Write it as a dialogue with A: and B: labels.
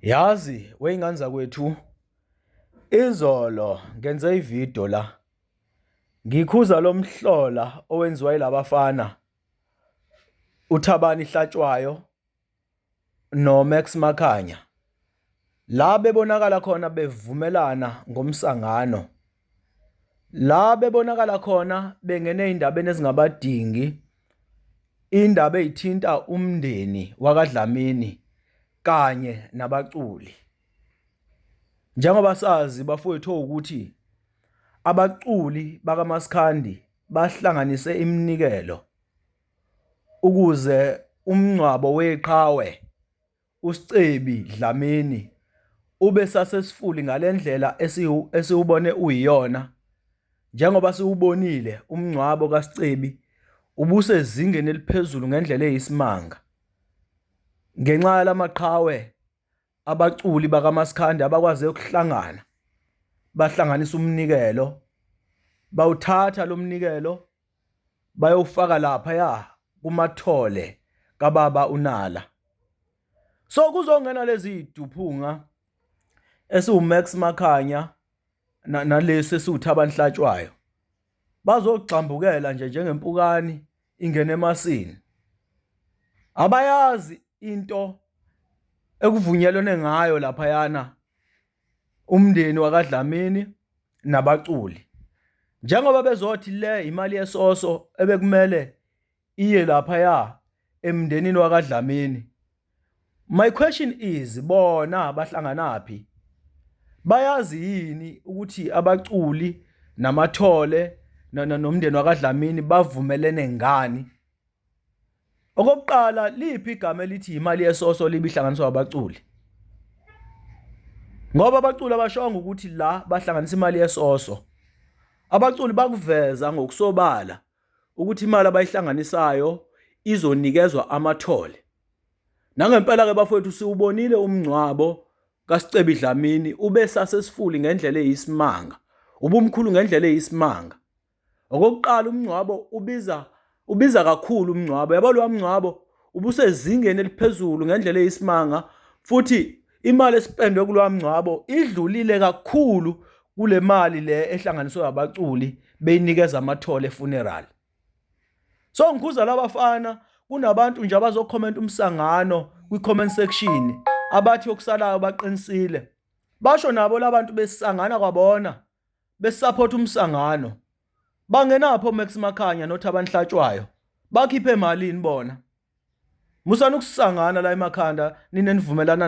A: Yazi wey'ngane zakwethu, izolo ngenze ividiyo la ngikhuza lo mhlola owenziwa yilabafana uThabani Hlatshwayo noMax Makhanya, la bebonakala khona bevumelana ngomsangano, la bebonakala khona bengene ey'ndabeni ezingabadingi, indaba ey'thinta umndeni wakaDlamini kanye nabaculi. Njengoba sazi bafowethu ukuthi abaculi bakaMaskandi bahlanganise iminikelo ukuze umngcwabo weqhawe uSicebi Dlamini ube sasesifuli ngalendlela esiwubone uyiyona. Njengoba siwubonile umngcwabo kaSicebi ubusezingeni eliphezulu ngendlela eyisimanga, ngenxa yalamaqhawe abaculi bakaMaskandi abakwazi ukuhlangana bahlanganisa umnikelo, bawuthatha lo mnikelo bayofaka lapha kumathole kababa uNala. So kuzongena lezi duphunga esiwuMax Makhanya nalesi esiwuThabani Hlatshwayo, bazogxambukela nje njengempukani ingene emasini. Abayazi into ekuvunyelwane ngayo laphayana umndeni wakaDlamini nabaculi, njengoba bezothi le imali yesoso ebekumele iye laphaya emndenini wakaDlamini. My question is, bona bahlanganaphi? Bayazi yini ukuthi abaculi namathole nomndeni wakaDlamini bavumelene ngani? Okokuqala, liphi igama elithi imali yesoso libihlanganiswa abaculi? Ngoba abaculi abashongo ukuthi la bahlanganisa imali yesoso. Abaculi bakuveza ngokusobala ukuthi imali abayihlanganisayo izonikezwa amathole. Nangempela ke bafowethu siwubonile umngcwabo kaSicebi Dlamini ube sasesifuli ngendlela eyisimanga, ubumkhulu ngendlela eyisimanga. Okokuqala umngcwabo ubiza kakhulu umngcwabo, yabo lo mngcwabo ubusezingeni eliphezulu ngendlela eyisimanga, futhi imali esipendwe kulowa mngcwabo idlulile kakhulu kule mali le ehlanganiswe abaculi beyinikeza amathole efuneral. So ngikhuza labafana, kunabantu nje abazokhomenta umsangano kwi-comment section abathi okusalayo baqinisile. Basho nabo labantu besangana kwabona besupport umsangano. Bangenapho Max Makhanya noThabani Hlatshwayo, bakhiphe malini bona? Musana ukusangana la emakhanda nine nivumelana